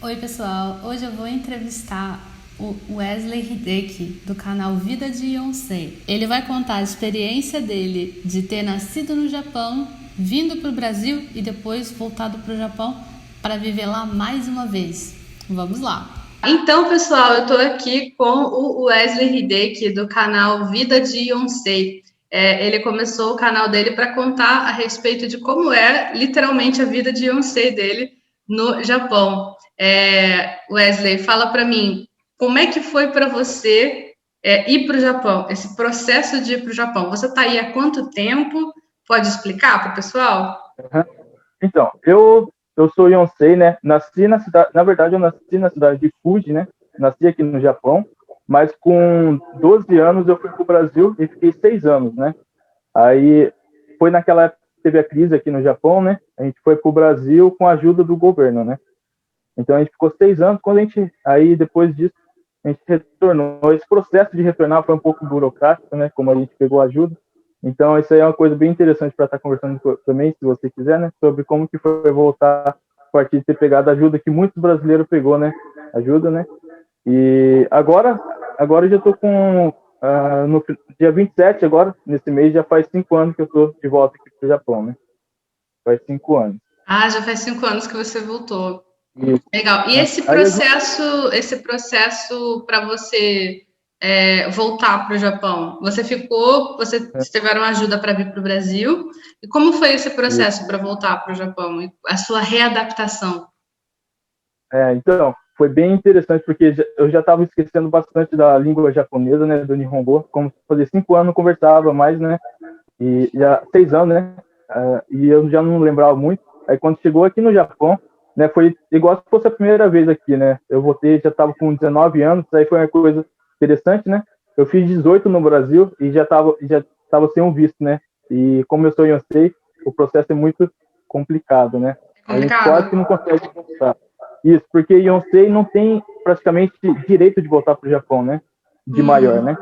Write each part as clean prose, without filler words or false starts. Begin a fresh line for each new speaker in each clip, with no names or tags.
Oi, pessoal. Hoje eu vou entrevistar o Wesley Hideki, do canal Vida de Yonsei. Ele vai contar a experiência dele de ter nascido no Japão, vindo para o Brasil e depois voltado para o Japão para viver lá mais uma vez. Vamos lá. Então, pessoal, eu estou aqui com o Wesley Hideki, do canal Vida de Yonsei. Ele começou o canal dele para contar a respeito de como é literalmente a vida de Yonsei dele no Japão. Wesley, fala para mim, como é que foi para você ir para o Japão, esse processo de ir para o Japão? Você está aí há quanto tempo? Pode explicar para o pessoal?
Uhum. Então, eu sou Yonsei, né? Nasci na cidade, na verdade, eu nasci na cidade de Fuji, né? Nasci aqui no Japão, mas com 12 anos eu fui para o Brasil e fiquei 6 anos, né? Aí foi naquela época que teve a crise aqui no Japão, né? A gente foi para o Brasil com a ajuda do governo, né? Então a gente ficou 6 anos. Quando a gente, aí depois disso, a gente retornou. Esse processo de retornar foi um pouco burocrático, né? Como a gente pegou ajuda. Então isso aí é uma coisa bem interessante para estar conversando também, se você quiser, né? Sobre como que foi voltar a partir de ter pegado a ajuda que muitos brasileiros pegou, né? Ajuda, né? E agora eu já estou com no dia 27 agora, nesse mês, já faz 5 anos que eu estou de volta aqui para o Japão, né? Faz 5 anos.
Ah, já faz 5 anos que você voltou.
E,
Legal. E
aí a gente,
esse processo para você voltar para o Japão, vocês tiveram ajuda para vir para o Brasil? E como foi esse processo para voltar para o Japão? E a sua readaptação?
então, foi bem interessante, porque eu já estava esquecendo bastante da língua japonesa, né, do Nihongo, como fazia 5 anos não conversava mais, né, e já 6 anos, né, e eu já não lembrava muito. Aí quando chegou aqui no Japão, né, foi igual se fosse a primeira vez aqui, né, eu voltei, já estava com 19 anos, aí foi uma coisa interessante, né, eu fiz 18 no Brasil e já tava sem um visto, né, e como eu sou Yonsei, o processo é muito complicado, né,
É
a gente
complicado?
quase que não consegue voltar. Isso, porque Yonsei não tem praticamente direito de voltar para o Japão, né? De maior, né?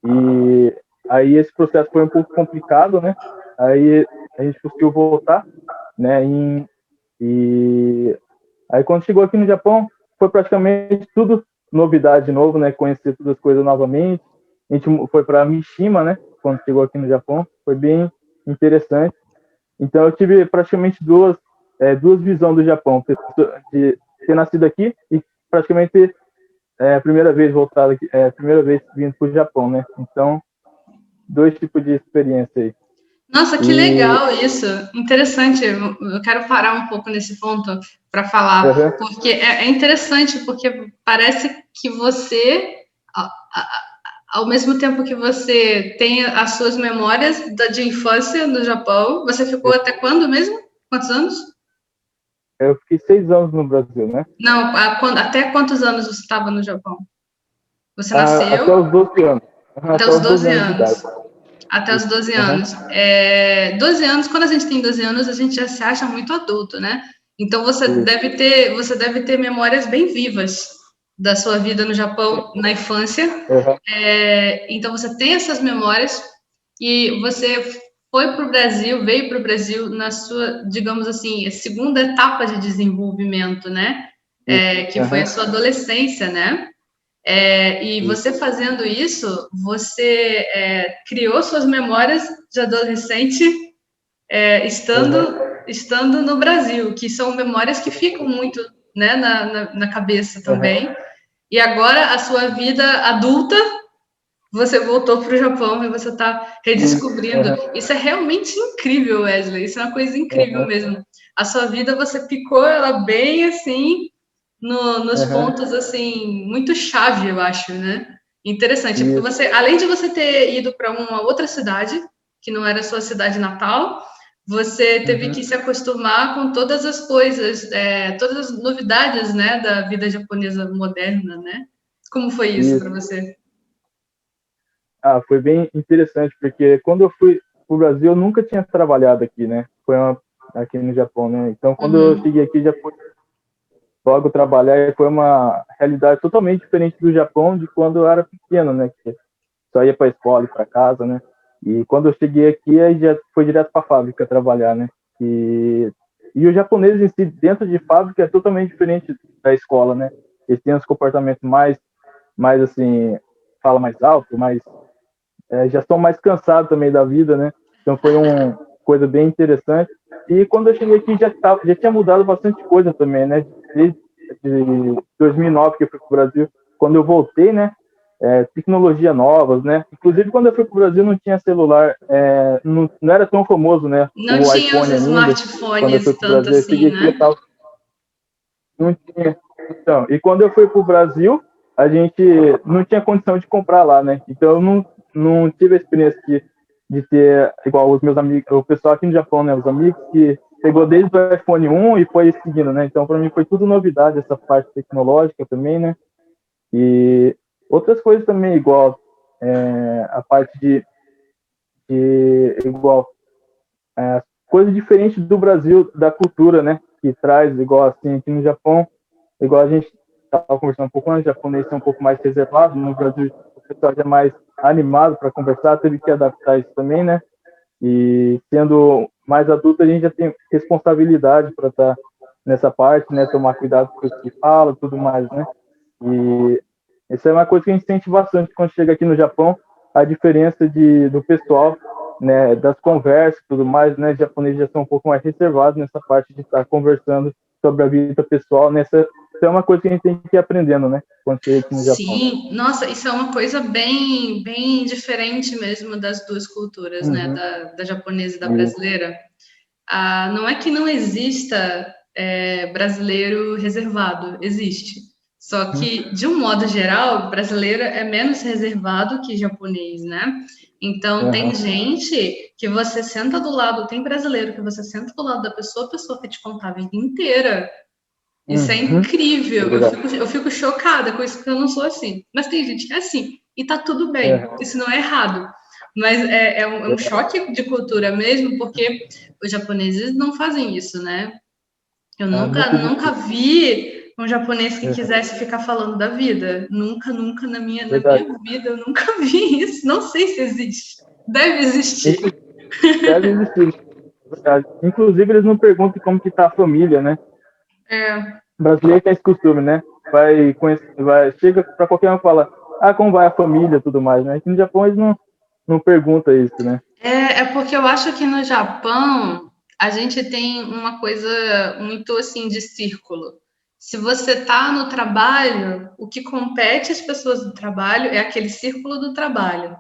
E aí esse processo foi um pouco complicado, né? Aí a gente conseguiu voltar, né? E aí quando chegou aqui no Japão, foi praticamente tudo novidade de novo, né? Conhecer todas as coisas novamente. A gente foi para Mishima, né? Quando chegou aqui no Japão, foi bem interessante. Então eu tive praticamente duas visões do Japão, de ter nascido aqui e praticamente a primeira vez voltado aqui, a primeira vez vindo para o Japão, né? Então, dois tipos de experiência aí.
Nossa, que
E
legal isso. Interessante. Eu quero parar um pouco nesse ponto para falar,
uhum,
porque é interessante, porque parece que você, ao mesmo tempo que você tem as suas memórias de infância no Japão, você ficou até quando mesmo? Quantos anos?
eu fiquei 6 anos no Brasil, né?
Não, até quantos anos você estava no Japão? Você
Até os
nasceu
12 anos. Uhum,
até
até
os
os 12
12
anos de idade.
anos. Até os
Isso.
12
Uhum,
anos. 12 anos, quando a gente tem 12 anos, a gente já se acha muito adulto, né? Então
isso.
você deve ter memórias bem vivas da sua vida no Japão na infância.
Uhum,
Então você tem essas memórias e você foi para o Brasil, veio para o Brasil na sua, digamos assim, segunda etapa de desenvolvimento, né?
isso.
Que foi a
Uhum,
sua adolescência, né? E
isso.
você fazendo isso, você criou suas memórias de adolescente
Uhum,
estando no Brasil, que são memórias que ficam muito, né, na cabeça
uhum,
também. E agora a sua vida adulta, você voltou para o Japão e você está
isso.
redescobrindo.
Uhum,
Isso é realmente incrível, Wesley. Isso é uma coisa incrível
uhum,
mesmo. A sua vida você picou ela bem assim nos
uhum,
pontos assim muito chave, eu acho, né? Interessante, porque
isso.
você, além de você ter ido para uma outra cidade que não era a sua cidade natal, você teve
Uhum,
que se acostumar com todas as coisas, todas as novidades, né, da vida japonesa moderna, né? Como foi isso para
isso.
você?
Foi bem interessante, porque quando eu fui pro Brasil, eu nunca tinha trabalhado aqui, né? Aqui no Japão, né? Então, quando eu
Uhum.
cheguei aqui, já fui logo trabalhar e foi uma realidade totalmente diferente do Japão de quando eu era pequeno, né? Que só ia para a escola e para casa, né? E quando eu cheguei aqui, aí já foi direto para a fábrica trabalhar, né? E o japonês em si, dentro de fábrica, é totalmente diferente da escola, né? Eles têm uns comportamentos mais assim, fala mais alto, já estão mais cansados também da vida, né? Então foi uma coisa bem interessante. E quando eu cheguei aqui já tinha mudado bastante coisa também, né? Desde de 2009 que eu fui para o Brasil, quando eu voltei, né? Tecnologia novas, né? Inclusive quando eu fui para o Brasil não tinha celular, não era tão famoso, né?
Não
O
tinha os
iPhone ainda. Quando eu fui
smartphones
para o
tanto
Brasil, eu
assim,
cheguei aqui e
né?
tal, não tinha. Então, e quando eu fui para o Brasil, a gente não tinha condição de comprar lá, né? Então eu não tive a experiência de ter, igual os meus amigos, o pessoal aqui no Japão, né? Os amigos que pegou desde o iPhone 1 e foi seguindo, né? Então, para mim foi tudo novidade, essa parte tecnológica também, né? E outras coisas também, igual a parte de igual, coisa diferente do Brasil, da cultura, né? Que traz, igual assim, aqui no Japão, igual a gente estava conversando um pouco antes, os japoneses são um pouco mais reservados, no Brasil o pessoal já é mais animado para conversar, teve que adaptar isso também, né? E sendo mais adulto, a gente já tem responsabilidade para estar nessa parte, né? Tomar cuidado com o que fala, tudo mais, né? E isso é uma coisa que a gente sente bastante quando chega aqui no Japão, a diferença do pessoal, né? Das conversas e tudo mais, né? Os japoneses já são um pouco mais reservados nessa parte de estar conversando sobre a vida pessoal, nessa. Isso é uma coisa que a gente tem que ir aprendendo, né? Quando chega aqui no Japão.
Sim, nossa, isso é uma coisa bem, bem diferente mesmo das duas culturas, né?
Uhum.
Da japonesa e da
Isso.
brasileira. Não é que não exista brasileiro reservado, existe. Só que, de um modo geral, brasileiro é menos reservado que japonês, né? Então, tem
Uhum.
gente que você senta do lado, tem brasileiro que você senta do lado da pessoa, a pessoa quer te contar a vida inteira. Isso é
Uhum.
incrível.
É
Eu fico chocada com isso, porque eu não sou assim. Mas tem gente que é assim. E tá tudo bem.
Uhum.
Isso não é errado. Mas é um choque de cultura mesmo, porque os japoneses não fazem isso, né? Eu
Muito
nunca
difícil.
vi um japonês que
Uhum.
quisesse ficar falando da vida. Nunca, nunca na minha
Verdade.
vida eu nunca vi isso. Não sei se existe. Deve existir.
Deve existir. Verdade. Inclusive, eles não perguntam como que tá a família, né?
É.
O brasileiro tem esse costume, né? Chega para qualquer um e fala, como vai a família, tudo mais, né? Aqui no Japão eles não perguntam isso, né?
É porque eu acho que no Japão a gente tem uma coisa muito assim de círculo. Se você está no trabalho, o que compete às pessoas do trabalho é aquele círculo do trabalho,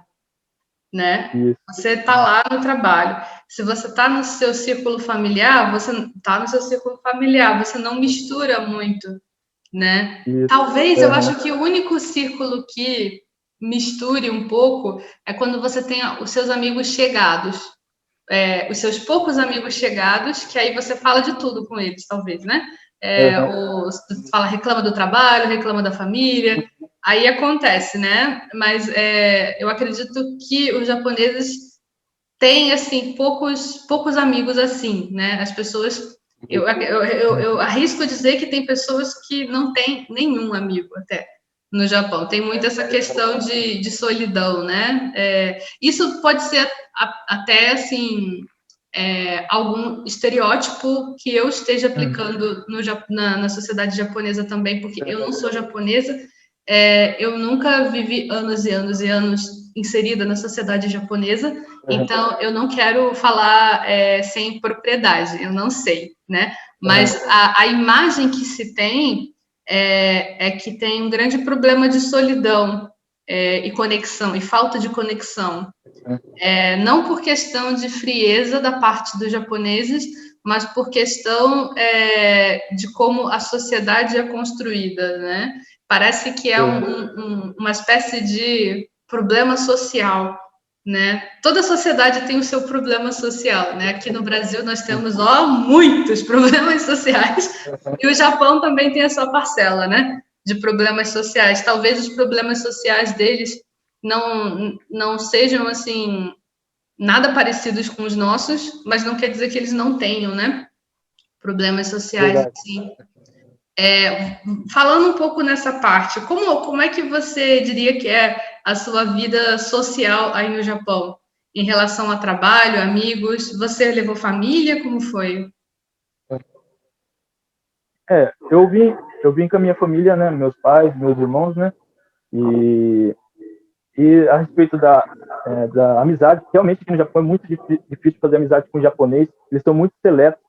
né?
Isso.
Você está lá no trabalho. Se você está no seu círculo familiar, você está no seu círculo familiar. Você não mistura muito, né?
Isso.
Talvez eu
Uhum.
acho que o único círculo que misture um pouco é quando você tem os seus amigos chegados, os seus poucos amigos chegados, que aí você fala de tudo com eles, talvez, né?
Uhum.
Fala, reclama do trabalho, reclama da família, aí acontece, né? Mas eu acredito que os japoneses têm assim poucos amigos assim, né? As pessoas eu arrisco dizer que tem pessoas que não têm nenhum amigo até no Japão. Tem muito essa questão de solidão, né? Isso pode ser até assim algum estereótipo que eu esteja aplicando na sociedade japonesa também, porque eu não sou japonesa, eu nunca vivi anos e anos e anos inserida na sociedade japonesa, então eu não quero falar sem propriedade, eu não sei, né? Mas a imagem que se tem é que tem um grande problema de solidão e conexão, e falta de conexão. Não por questão de frieza da parte dos japoneses, mas por questão de como a sociedade é construída, né? Parece que é uma espécie de problema social, né? Toda sociedade tem o seu problema social, né? Aqui no Brasil nós temos muitos problemas sociais e o Japão também tem a sua parcela, né? De problemas sociais. Talvez os problemas sociais deles não sejam assim nada parecidos com os nossos, mas não quer dizer que eles não tenham, né? Problemas sociais, assim. Falando um pouco nessa parte, como é que você diria que é a sua vida social aí no Japão? Em relação a trabalho, amigos, você levou família? Como foi?
eu vim com a minha família, né? Meus pais, meus irmãos, né? E a respeito da amizade, realmente aqui no Japão é muito difícil fazer amizade com o japonês. Eles são muito seletos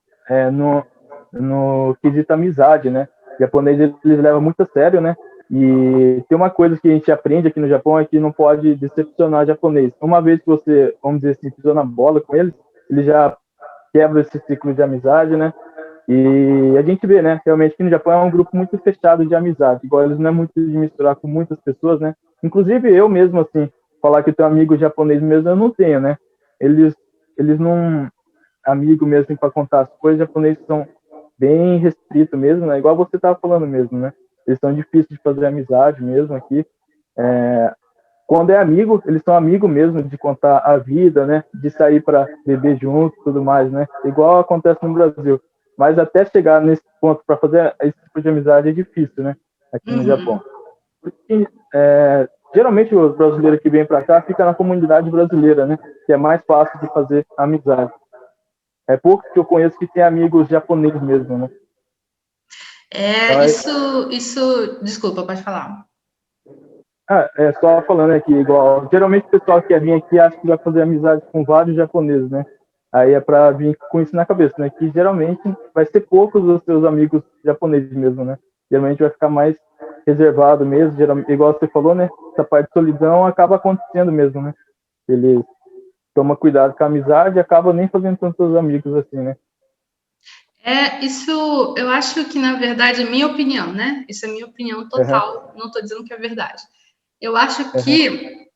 no quesito amizade, né? O japonês, eles levam muito a sério, né? E tem uma coisa que a gente aprende aqui no Japão é que não pode decepcionar o japonês. Uma vez que você, vamos dizer assim, pisou na bola com eles, ele já quebra esse ciclo de amizade, né? E a gente vê, né? Realmente que no Japão é um grupo muito fechado de amizade. Igual eles não é muito de misturar com muitas pessoas, né? Inclusive eu mesmo, assim, falar que eu tenho amigo japonês mesmo, eu não tenho, né? Eles não... Amigo mesmo, assim, para contar as coisas, japoneses são bem restritos mesmo, né? Igual você estava falando mesmo, né? Eles são difíceis de fazer amizade mesmo aqui. Quando é amigo, eles são amigos mesmo de contar a vida, né? De sair para beber junto e tudo mais, né? Igual acontece no Brasil. Mas até chegar nesse ponto para fazer esse tipo de amizade é difícil, né? Aqui no Japão. Porque, geralmente os brasileiros que vêm para cá ficam na comunidade brasileira, né? Que é mais fácil de fazer amizade. É pouco que eu conheço que tem amigos japoneses mesmo, né?
Então, desculpa, pode falar.
Só falando aqui, igual, geralmente o pessoal que quer vir aqui acha que vai fazer amizade com vários japoneses, né? Aí é para vir com isso na cabeça, né? Que geralmente vai ser poucos os seus amigos japoneses mesmo, né? Geralmente vai ficar mais reservado mesmo, geralmente, igual você falou, né? Essa parte de solidão acaba acontecendo mesmo, né? Ele toma cuidado com a amizade e acaba nem fazendo tantos amigos assim, né?
Isso eu acho que, na verdade, é minha opinião, né? Isso é minha opinião total, não estou dizendo que é verdade. Eu acho que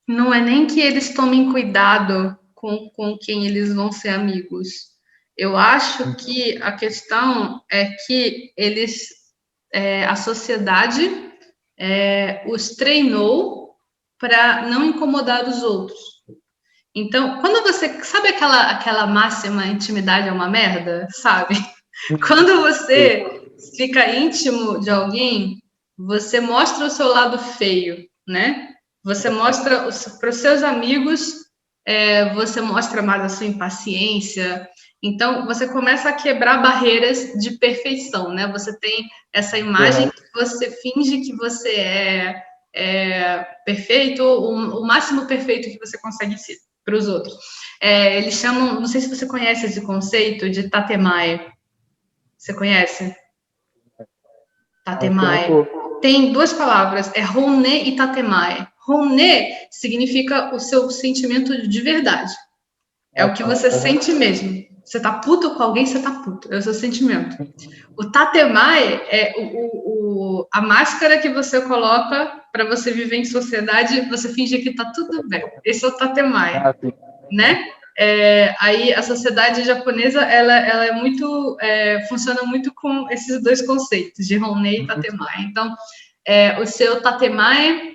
não é nem que eles tomem cuidado com quem eles vão ser amigos. Eu acho que a questão é que a sociedade os treinou para não incomodar os outros. Então, quando você... Sabe aquela máxima, intimidade é uma merda? Sabe? Quando você fica íntimo de alguém, você mostra o seu lado feio, né? Você mostra para os seus amigos, você mostra mais a sua impaciência. Então, você começa a quebrar barreiras de perfeição, né? Você tem essa imagem que você finge que você é perfeito, o máximo perfeito que você consegue ser para os outros. Eles chamam, não sei se você conhece esse conceito de tatemae. Você conhece? Tatemae. Tem duas palavras, honne e tatemae. Honne significa o seu sentimento de verdade. É o que você sente mesmo. Você tá puto com alguém, você tá puto. É o seu sentimento. O tatemae é a máscara que você coloca para você viver em sociedade, você fingir que tá tudo bem. Esse é o tatemae, né? Aí a sociedade japonesa, ela é muito, funciona muito com esses dois conceitos, de honne e tatemae. Então, o seu tatemae,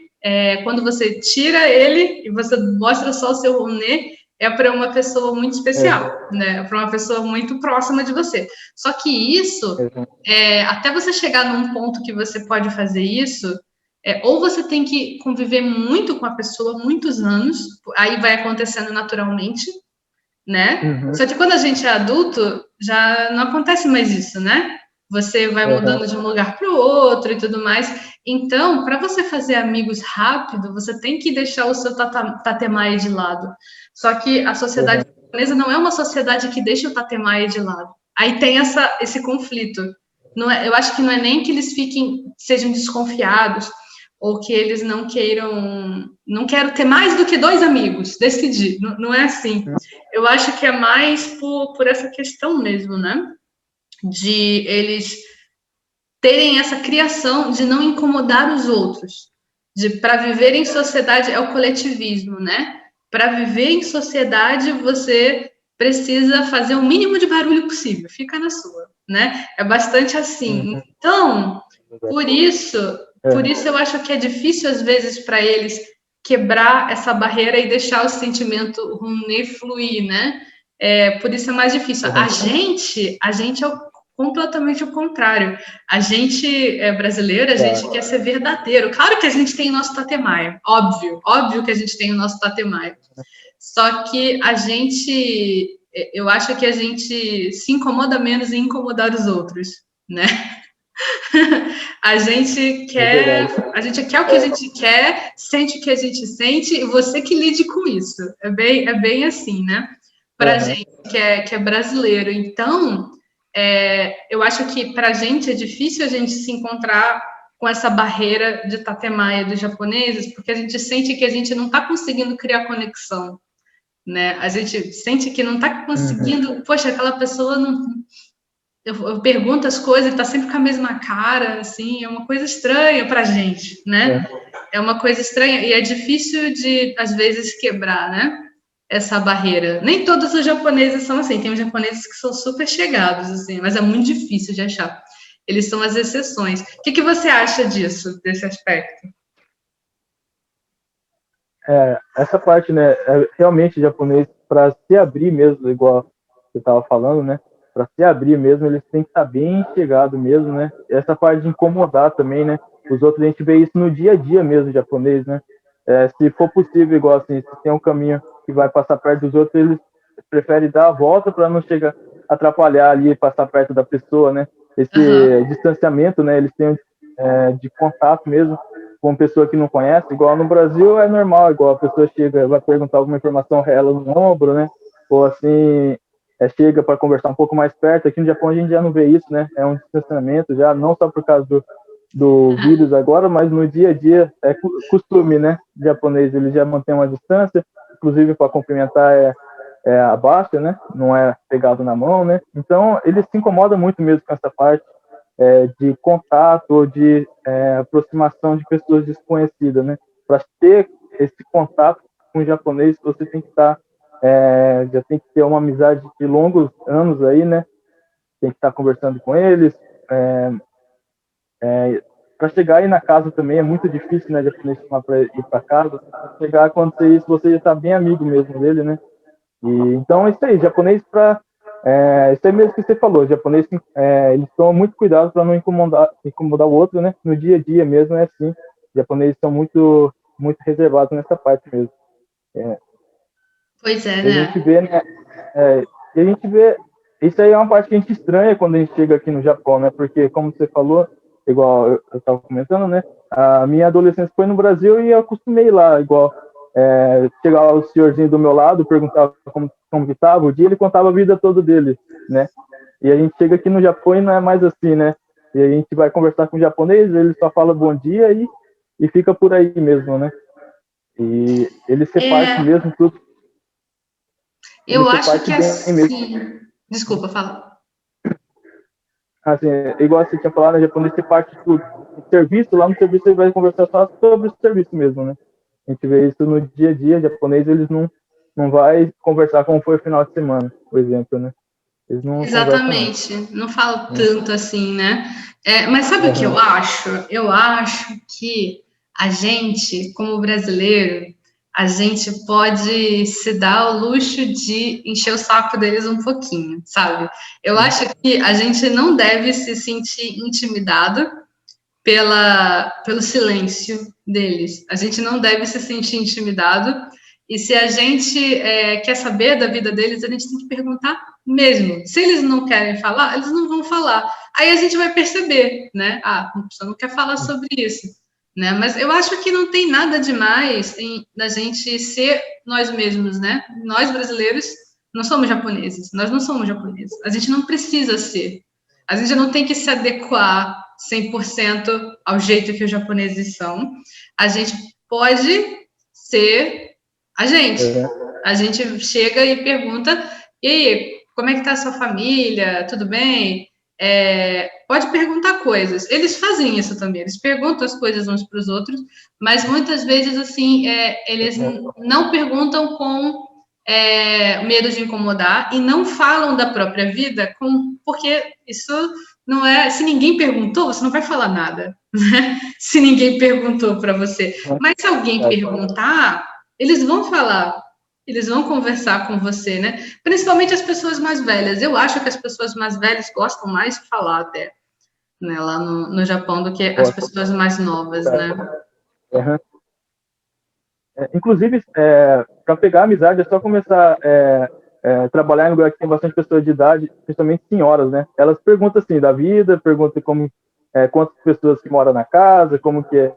quando você tira ele e você mostra só o seu honne, é para uma pessoa muito especial, né? Para uma pessoa muito próxima de você. Só que isso, até você chegar num ponto que você pode fazer isso, ou você tem que conviver muito com a pessoa, muitos anos, aí vai acontecendo naturalmente, né? Só que quando a gente é adulto, já não acontece mais isso, né? Você vai mudando de um lugar para o outro e tudo mais. Então, para você fazer amigos rápido, você tem que deixar o seu tatemae de lado. Só que a sociedade japonesa não é uma sociedade que deixa o tatemae de lado. Aí tem esse conflito. Eu acho que não é nem que eles sejam desconfiados, ou que eles não quero ter mais do que 2 amigos, decidir, não é assim. Eu acho que é mais por essa questão mesmo, né? De eles terem essa criação de não incomodar os outros, para viver em sociedade, é o coletivismo, né? Para viver em sociedade, você precisa fazer o mínimo de barulho possível, fica na sua, né? É bastante assim. Então, por isso eu acho que é difícil, às vezes, para eles quebrar essa barreira e deixar o sentimento ruim fluir, né? Por isso é mais difícil. A gente é completamente o contrário. A gente é brasileiro, a gente quer ser verdadeiro. Claro que a gente tem o nosso tatemae, óbvio que a gente tem o nosso tatemae. Só que eu acho que a gente se incomoda menos em incomodar os outros, né? A gente quer, a gente quer o que a gente quer, sente o que a gente sente, e você que lide com isso. É bem assim, né? Pra gente que é brasileiro. Então, eu acho que pra gente é difícil a gente se encontrar com essa barreira de tatemaia dos japoneses, porque a gente sente que a gente não está conseguindo criar conexão, né? A gente sente que não está conseguindo, poxa, aquela pessoa não. Eu pergunto as coisas, ele tá sempre com a mesma cara, assim, é uma coisa estranha pra gente, né? É uma coisa estranha e é difícil de, às vezes, quebrar, né? Essa barreira. Nem todos os japoneses são assim, tem uns japoneses que são super chegados, assim, mas é muito difícil de achar. Eles são as exceções. O que você acha disso, desse aspecto?
Essa parte, né, realmente japonês, para se abrir mesmo, igual você estava falando, né, para se abrir mesmo, eles têm que estar bem chegado mesmo, né, essa parte de incomodar também, né, os outros, a gente vê isso no dia a dia mesmo, japonês, né, se for possível, igual assim, se tem um caminho que vai passar perto dos outros, eles preferem dar a volta para não chegar, atrapalhar ali, passar perto da pessoa, né, esse distanciamento, né, eles têm de contato mesmo, com uma pessoa que não conhece, igual no Brasil é normal, igual a pessoa chega, vai perguntar alguma informação real no ombro, né? Ou assim, chega para conversar um pouco mais perto. Aqui no Japão a gente já não vê isso, né? É um distanciamento já, não só por causa do vírus agora, mas no dia a dia é costume, né? O japonês, ele já mantém uma distância, inclusive para cumprimentar abaixo, né? Não é pegado na mão, né? Então, ele se incomoda muito mesmo com essa parte de contato ou de aproximação de pessoas desconhecidas, né? Para ter esse contato com o japonês, você tem que estar, já tem que ter uma amizade de longos anos aí, né? Tem que estar conversando com eles. Para chegar aí na casa também é muito difícil, né? Japonês chamar para ir para casa. Pra chegar a acontecer isso, você já está bem amigo mesmo dele, né? E, então é isso aí, japonês para isso aí mesmo que você falou, os japoneses eles tomam muito cuidado para não incomodar o outro, né? No dia a dia mesmo é assim. Os japoneses são muito reservados nessa parte mesmo.
Pois é,
A
né?
gente vê, né? E a gente vê, isso aí é uma parte que a gente estranha quando a gente chega aqui no Japão, né? Porque, como você falou, igual eu estava comentando, né? A minha adolescência foi no Brasil e eu acostumei lá, igual chegava o senhorzinho do meu lado, perguntava como que estava o dia, ele contava a vida toda dele, né? E a gente chega aqui no Japão e não é mais assim, né? E a gente vai conversar com o japonês, ele só fala bom dia e fica por aí mesmo, né? E ele ser parte mesmo, tudo. Ele
Eu
ser
acho
parte
que
bem mesmo.
assim. Desculpa, fala.
Assim, igual você tinha falado, né? Japonês ser parte de tudo. O serviço, lá no serviço ele vai conversar só sobre o serviço mesmo, né? A gente vê isso no dia a dia, japonês, eles não vai conversar como foi o final de semana, por exemplo, né? Eles não conversam, não.
Exatamente, não falo tanto assim, né? Mas sabe o que eu acho? Eu acho que a gente, como brasileiro, a gente pode se dar o luxo de encher o saco deles um pouquinho, sabe? Eu acho que a gente não deve se sentir intimidado pelo silêncio deles. A gente não deve se sentir intimidado. E se a gente quer saber da vida deles, a gente tem que perguntar mesmo. Se eles não querem falar, eles não vão falar. Aí a gente vai perceber, né? Ah, a pessoa não quer falar sobre isso. Né? Mas eu acho que não tem nada demais da gente ser nós mesmos, né? Nós brasileiros não somos japoneses, nós não somos japoneses. A gente não precisa ser. A gente não tem que se adequar 100% ao jeito que os japoneses são. A gente pode ser a gente. A gente chega e pergunta: e aí, como é que tá a sua família? Tudo bem? Pode perguntar coisas. Eles fazem isso também, eles perguntam as coisas uns para os outros, mas muitas vezes, assim, eles não perguntam com medo de incomodar e não falam da própria vida, porque isso não é. Se ninguém perguntou, você não vai falar nada, né? Se ninguém perguntou para você. Mas se alguém perguntar, eles vão falar. Eles vão conversar com você, né? Principalmente as pessoas mais velhas. Eu acho que as pessoas mais velhas gostam mais de falar até, né, lá no Japão do que as pessoas mais novas, né?
Inclusive, para pegar amizade, é só começar a trabalhar em lugar que tem bastante pessoas de idade, principalmente senhoras, né? Elas perguntam assim da vida, perguntam como quantas pessoas que moram na casa, como que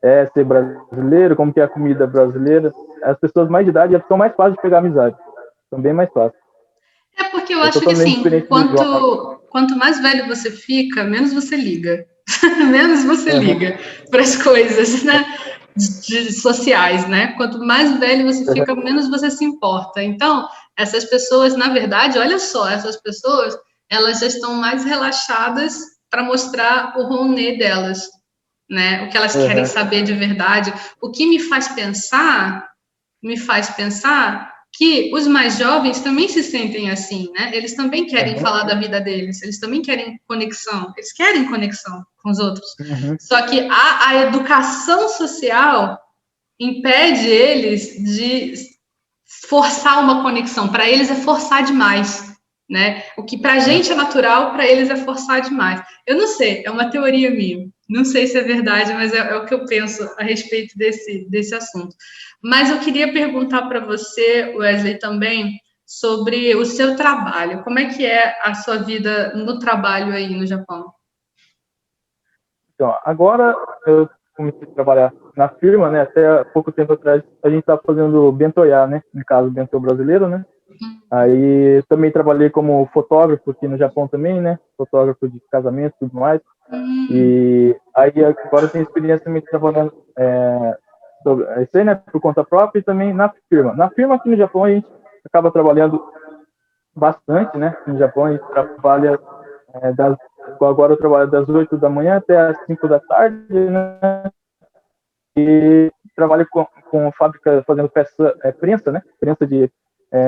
é ser brasileiro, como que é a comida brasileira. As pessoas mais de idade são mais fáceis de pegar amizade, são bem mais fáceis.
É porque eu
É
acho que,
totalmente
assim,
diferente do João.
quanto mais velho você fica, menos você liga. Menos você
Uhum,
liga para as coisas, né? Sociais, né? Quanto mais velho você
uhum,
fica, menos você se importa. Então, essas pessoas, na verdade, olha só, essas pessoas, elas já estão mais relaxadas para mostrar o rolê delas, né? O que elas querem
uhum,
saber de verdade. O que me faz pensar que os mais jovens também se sentem assim, né? Eles também querem
uhum,
falar da vida deles, eles também querem conexão, eles querem conexão com os outros.
uhum.
Só que a educação social impede eles de forçar uma conexão. Para eles é forçar demais, né? O que para a gente é natural, para eles é forçar demais. Eu não sei, é uma teoria minha. Não sei se é verdade, mas é o que eu penso a respeito desse assunto. Mas eu queria perguntar para você, Wesley, também sobre o seu trabalho. Como é que é a sua vida no trabalho aí no Japão?
Então, agora eu comecei a trabalhar na firma, né? Até há pouco tempo atrás a gente estava fazendo bentoyá, né? No caso, bentô brasileiro, né? Aí também trabalhei como fotógrafo aqui no Japão também, né? Fotógrafo de casamento e tudo mais. E aí agora eu tenho experiência também trabalhando sobre isso aí, né? Por conta própria e também na firma. Na firma aqui no Japão a gente acaba trabalhando bastante, né? No Japão a gente trabalha agora eu trabalho das 8 da manhã até as 5 da tarde, né? E trabalho com fábrica fazendo prensa, né? Prensa de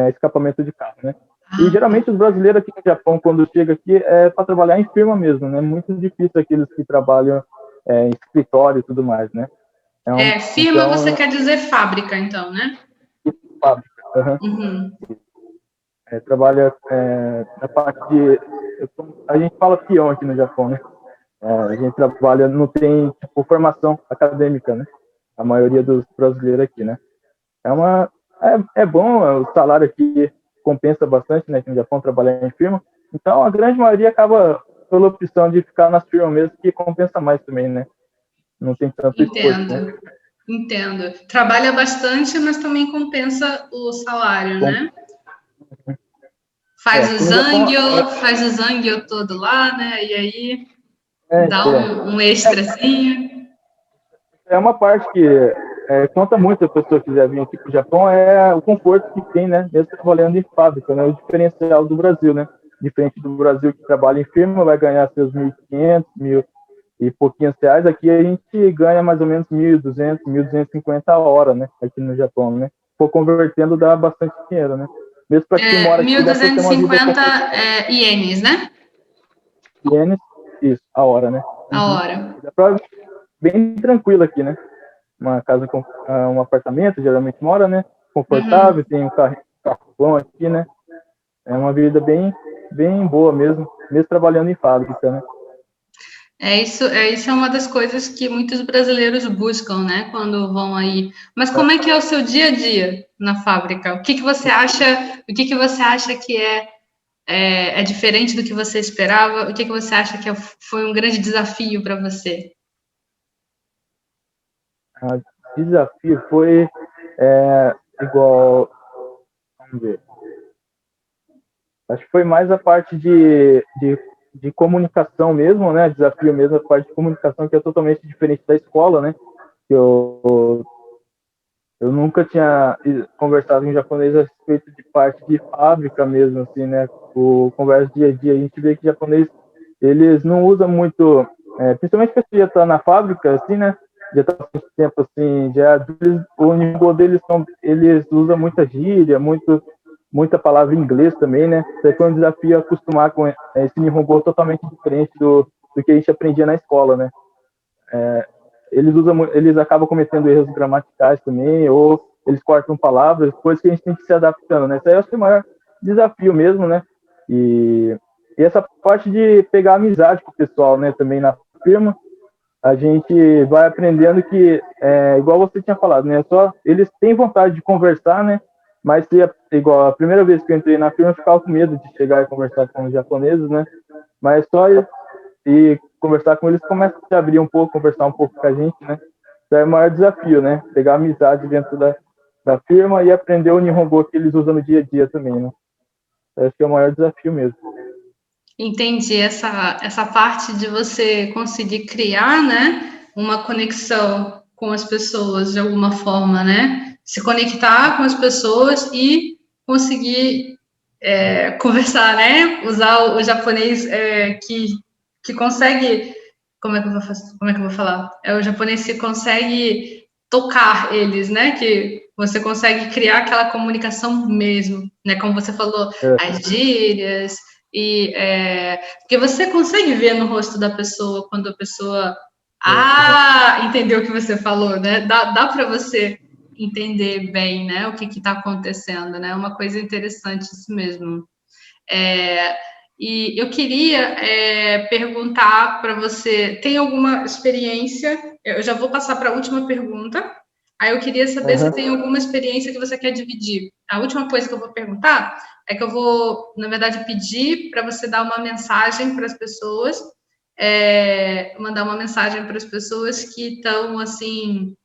escapamento de carro, né? E geralmente os brasileiros aqui no Japão, quando chega aqui, é para trabalhar em firma mesmo, né? Muito difícil aqueles que trabalham em escritório e tudo mais, né?
Firma você
Então,
quer dizer fábrica, então, né?
fábrica. Uhum.
Uhum.
Trabalha na parte de. A gente fala peão aqui no Japão, né? A gente trabalha, não tem tipo, formação acadêmica, né? A maioria dos brasileiros aqui, né? É uma bom, o salário aqui compensa bastante, né? Aqui no Japão trabalhar em firma. Então a grande maioria acaba pela opção de ficar nas firmas mesmo, que compensa mais também, né? Não tem tanto esforço, né?
Entendo, entendo. Trabalha bastante, mas também compensa o salário,
Bom,
né?
aqui no Japão
Faz o zangyo todo lá, né? E aí dá
então,
um extrazinho.
uma parte que conta muito a pessoa que quiser vir aqui para o Japão é o conforto que tem, né? Mesmo trabalhando em fábrica, né? O diferencial do Brasil, né? Diferente do Brasil que trabalha em firma, vai ganhar seus 1.500, mil e pouquinhos reais. Aqui a gente ganha mais ou menos 1.200, 1.250 a hora, né? Aqui no Japão, né? For convertendo dá bastante dinheiro, né? Mesmo para quem mora aqui dá para ter uma vida
1.250
confortável.
ienes, né?
Ienes, isso, a hora, né?
A
Uhum.
hora.
Dá pra bem tranquilo aqui, né? Uma casa com um apartamento, geralmente mora, né? Confortável, tem um carro bom aqui, né? É uma vida bem boa mesmo, mesmo trabalhando em fábrica, né?
Isso é uma das coisas que muitos brasileiros buscam, né, quando vão aí. Mas como é que é o seu dia a dia na fábrica? O que que você acha? O que que você acha que é diferente do que você esperava? O que que você acha que foi um grande desafio para você?
O desafio foi igual, vamos ver, acho que foi mais a parte de comunicação mesmo, né? Desafio mesmo, a parte de comunicação que é totalmente diferente da escola, né? Eu nunca tinha conversado em japonês a respeito de parte de fábrica mesmo, assim, né? O conversa dia a dia, a gente vê que japonês, eles não usam muito, principalmente porque já está na fábrica, assim, né? Já está há muito tempo, assim, o nível deles, eles usam muita gíria, muita palavra em inglês também, né? Isso foi um desafio acostumar com esse Nihongo totalmente diferente do que a gente aprendia na escola, né? Eles acabam cometendo erros gramaticais também, ou eles cortam palavras, coisas que a gente tem que se adaptando, né? Isso aí eu acho que é o maior desafio mesmo, né? E essa parte de pegar amizade com o pessoal, né? Também na firma, a gente vai aprendendo que, igual você tinha falado, né? Só eles têm vontade de conversar, né? Mas igual a primeira vez que eu entrei na firma, eu ficava com medo de chegar e conversar com os japoneses, né? Mas só e conversar com eles, começa a se abrir um pouco, conversar um pouco com a gente, né? Então é o maior desafio, né? Pegar amizade dentro da firma e aprender o Nihongo que eles usam no dia a dia também, né? Acho que é o maior desafio mesmo.
Entendi essa parte de você conseguir criar, né, uma conexão com as pessoas de alguma forma, né? Se conectar com as pessoas e conseguir conversar, né? Usar o japonês que consegue. Como é que eu vou falar? É o japonês que consegue tocar eles, né? Que você consegue criar aquela comunicação mesmo, né? Como você falou, as gírias. Porque você consegue ver no rosto da pessoa quando a pessoa entendeu o que você falou, né? Dá para você entender bem, né, o que está acontecendo, né? Uma coisa interessante isso mesmo. E eu queria perguntar para você, tem alguma experiência? Eu já vou passar para a última pergunta. Aí eu queria saber se tem alguma experiência que você quer dividir. A última coisa que eu vou perguntar é que eu vou, na verdade, pedir para você dar uma mensagem para as pessoas, mandar uma mensagem para as pessoas que estão, assim,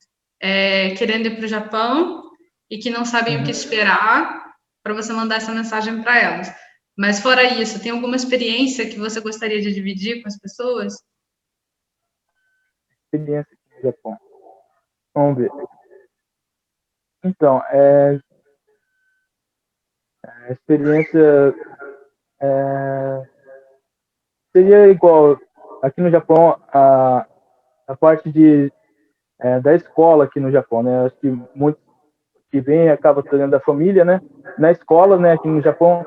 querendo ir para o Japão e que não sabem o que esperar, para você mandar essa mensagem para elas. Mas fora isso, tem alguma experiência que você gostaria de dividir com as pessoas?
Experiência no Japão. Vamos ver. Então, a experiência seria igual aqui no Japão, a parte da escola aqui no Japão, né? Acho que muitos que vêm acaba trazendo da família, né? Na escola, né, aqui no Japão,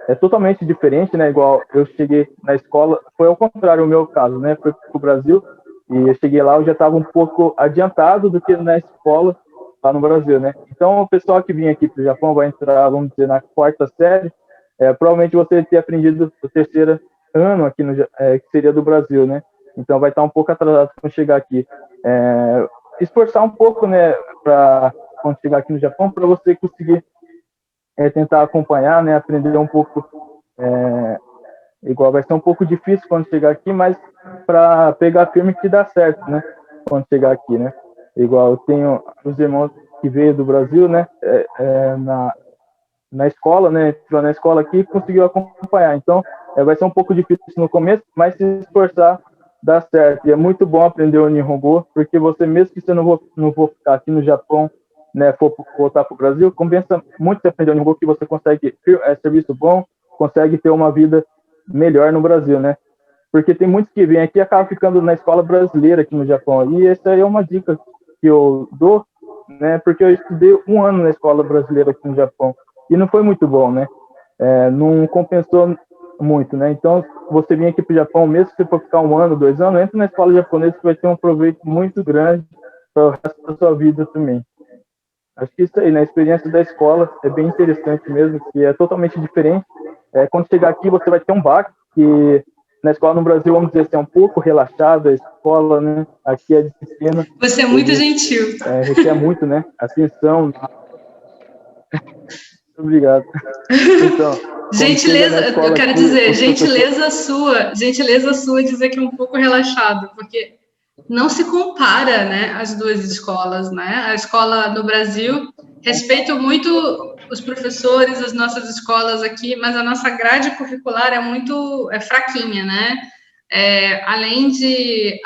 é totalmente diferente, né? Igual eu cheguei na escola, foi ao contrário o meu caso, né? Fui para o Brasil e eu cheguei lá, eu já estava um pouco adiantado do que na escola lá no Brasil, né? Então, o pessoal que vinha aqui para o Japão vai entrar, vamos dizer, na 4ª série, provavelmente você ter aprendido o 3º ano aqui, que seria do Brasil, né? Então, vai estar um pouco atrasado quando chegar aqui. Esforçar um pouco, né, para quando chegar aqui no Japão, para você conseguir tentar acompanhar, né, aprender um pouco. Igual vai ser um pouco difícil quando chegar aqui, mas para pegar firme que dá certo, né, quando chegar aqui, né. Igual eu tenho os irmãos que veio do Brasil, né, na escola, né, entrou na escola aqui e conseguiu acompanhar. Então, vai ser um pouco difícil no começo, mas se esforçar, dá certo. E é muito bom aprender o Nihongo, porque você, mesmo que você não for ficar aqui no Japão, né, for voltar para o Brasil, compensa muito você aprender o Nihongo, que você consegue serviço bom, consegue ter uma vida melhor no Brasil, né? Porque tem muitos que vêm aqui e acabam ficando na escola brasileira aqui no Japão. E essa aí é uma dica que eu dou, né? Porque eu estudei 1 ano na escola brasileira aqui no Japão. E não foi muito bom, né? Não compensou muito, né? Então, você vir aqui para o Japão, mesmo se você for ficar 1 ano, 2 anos, entra na escola japonesa que vai ter um proveito muito grande para o resto da sua vida também. Acho que isso aí, né? A experiência da escola é bem interessante mesmo, que é totalmente diferente. Quando chegar aqui, você vai ter um baque, que na escola no Brasil, vamos dizer assim, é um pouco relaxada a escola, né? Aqui é disciplina.
Você é muito gentil.
Requer muito, né? Atenção. Obrigado. Então,
gentileza, eu quero
aqui,
dizer, gentileza sua dizer que é um pouco relaxado, porque não se compara, né, as duas escolas, né? A escola no Brasil, respeito muito os professores, as nossas escolas aqui, mas a nossa grade curricular é muito fraquinha, né? Além de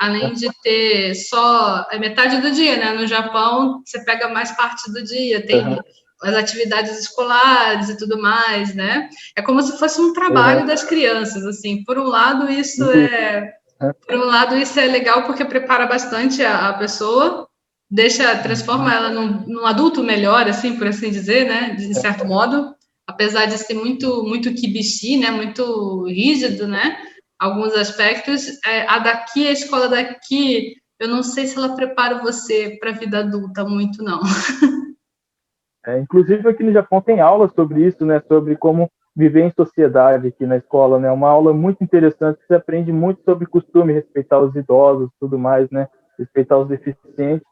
ter só metade do dia, né? No Japão, você pega mais parte do dia, tem as atividades escolares e tudo mais, né? É como se fosse um trabalho das crianças, assim. Por um lado, isso é legal porque prepara bastante a pessoa, transforma ela num adulto melhor, assim, por assim dizer, né? De certo modo, apesar de ser muito, muito kibishi, né? Muito rígido, né? Alguns aspectos. A escola daqui, eu não sei se ela prepara você para a vida adulta muito, não.
Inclusive, aqui no Japão tem aulas sobre isso, né? Sobre como viver em sociedade aqui na escola, né? Uma aula muito interessante, você aprende muito sobre costume, respeitar os idosos, tudo mais, né? Respeitar os deficientes.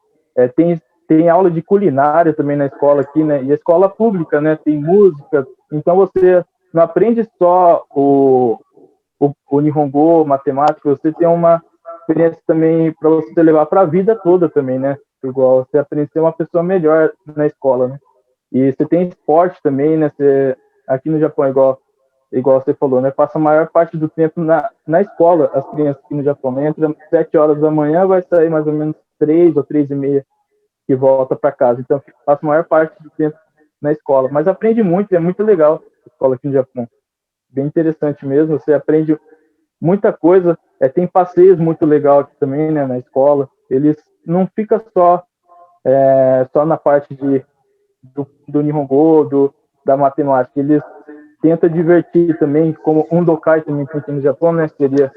Tem aula de culinária também na escola aqui, né? E a escola pública, né? Tem música. Então, você não aprende só o Nihongo, matemática, você tem uma experiência também para você levar para a vida toda também, né? Igual você aprende a ser uma pessoa melhor na escola, né? E você tem esporte também, né? Aqui no Japão, igual você falou, né? Passa a maior parte do tempo na escola, as crianças aqui no Japão, né? Entra às 7 horas da manhã, vai sair mais ou menos 3 ou 3:30 que volta para casa. Então, passa a maior parte do tempo na escola. Mas aprende muito, é muito legal a escola aqui no Japão. Bem interessante mesmo, você aprende muita coisa. Tem passeios muito legal aqui também, né, na escola. Eles não ficam só na parte do Nihongo, da matemática. Eles tentam divertir também, como um Undokai também tem aqui no Japão, né? Seria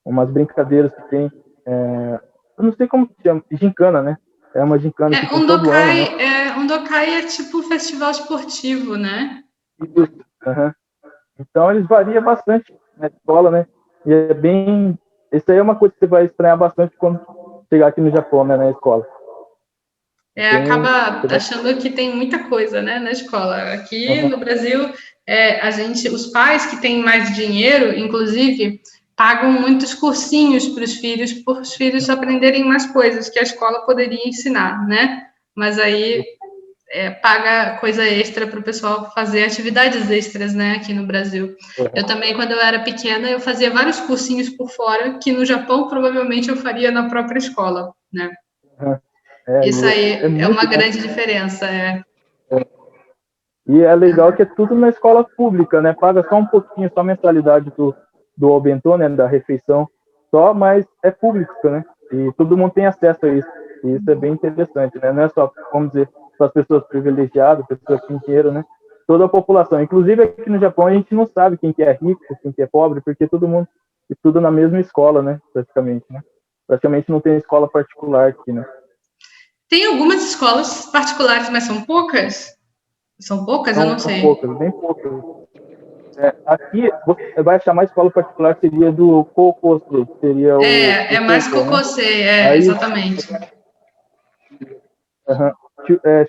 umas brincadeiras que tem. Eu não sei como se chama, gincana, né? É uma gincana que tem todo ano, né?
Undokai é tipo um festival esportivo, né?
Uhum. Então eles variam bastante na escola, né? E isso aí é uma coisa que você vai estranhar bastante quando chegar aqui no Japão, né, na escola.
Acaba achando que tem muita coisa, né, na escola. Aqui no Brasil, os pais que têm mais dinheiro, inclusive, pagam muitos cursinhos para os filhos aprenderem mais coisas que a escola poderia ensinar, né? Mas aí paga coisa extra para o pessoal fazer atividades extras, né, aqui no Brasil. Eu também, quando eu era pequena, eu fazia vários cursinhos por fora, que no Japão provavelmente eu faria na própria escola, né? Isso aí é uma grande diferença.
E é legal que é tudo na escola pública, né? Paga só um pouquinho, só a mensalidade do obentô, né? Da refeição, só, mas é público, né? E todo mundo tem acesso a isso. E isso é bem interessante, né? Não é só, vamos dizer, para as pessoas privilegiadas, pessoas que têm dinheiro, né? Toda a população. Inclusive aqui no Japão a gente não sabe quem que é rico, quem que é pobre, porque todo mundo estuda na mesma escola, né? Praticamente, né? Praticamente não tem escola particular aqui, né?
Tem algumas escolas particulares, mas são poucas? São poucas? Eu não sei.
São poucas, bem poucas. Aqui, você vai chamar escola particular, seria do Kokosei, seria o
mais Kokosei,
né?
Exatamente.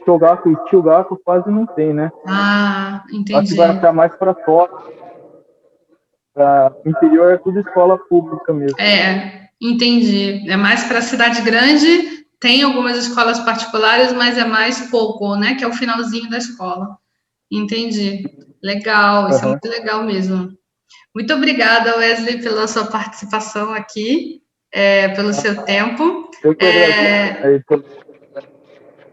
Shogaku e Chugaku quase não tem, né?
Entendi.
Aqui vai achar mais para fora. Para interior é tudo escola pública mesmo.
Entendi. É mais para cidade grande, tem algumas escolas particulares, mas é mais pouco, né? Que é o finalzinho da escola. Entendi. Legal, isso é muito legal mesmo. Muito obrigada, Wesley, pela sua participação aqui, pelo seu tempo.
Eu que agradeço.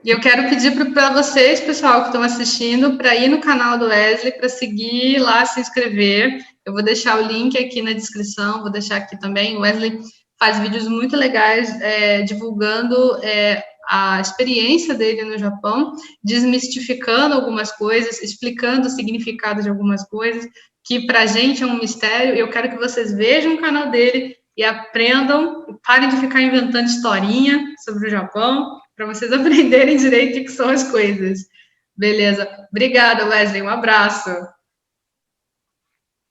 E eu quero pedir para vocês, pessoal, que estão assistindo, para ir no canal do Wesley, para seguir lá, se inscrever. Eu vou deixar o link aqui na descrição, vou deixar aqui também. O Wesley faz vídeos muito legais divulgando a experiência dele no Japão, desmistificando algumas coisas, explicando o significado de algumas coisas, que para a gente é um mistério. Eu quero que vocês vejam o canal dele e aprendam, parem de ficar inventando historinha sobre o Japão, para vocês aprenderem direito o que são as coisas. Beleza. Obrigada, Wesley. Um abraço.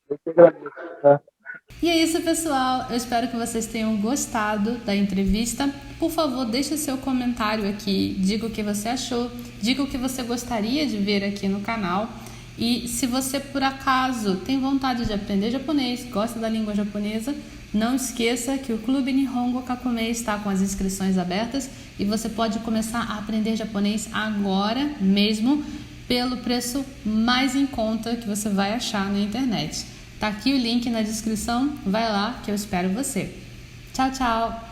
Eu que agradeço, tá?
E é isso, pessoal. Eu espero que vocês tenham gostado da entrevista. Por favor, deixe seu comentário aqui. Diga o que você achou. Diga o que você gostaria de ver aqui no canal. E se você, por acaso, tem vontade de aprender japonês, gosta da língua japonesa, não esqueça que o Clube Nihongo Kakumei está com as inscrições abertas e você pode começar a aprender japonês agora mesmo pelo preço mais em conta que você vai achar na internet. Tá aqui o link na descrição, vai lá que eu espero você. Tchau, tchau!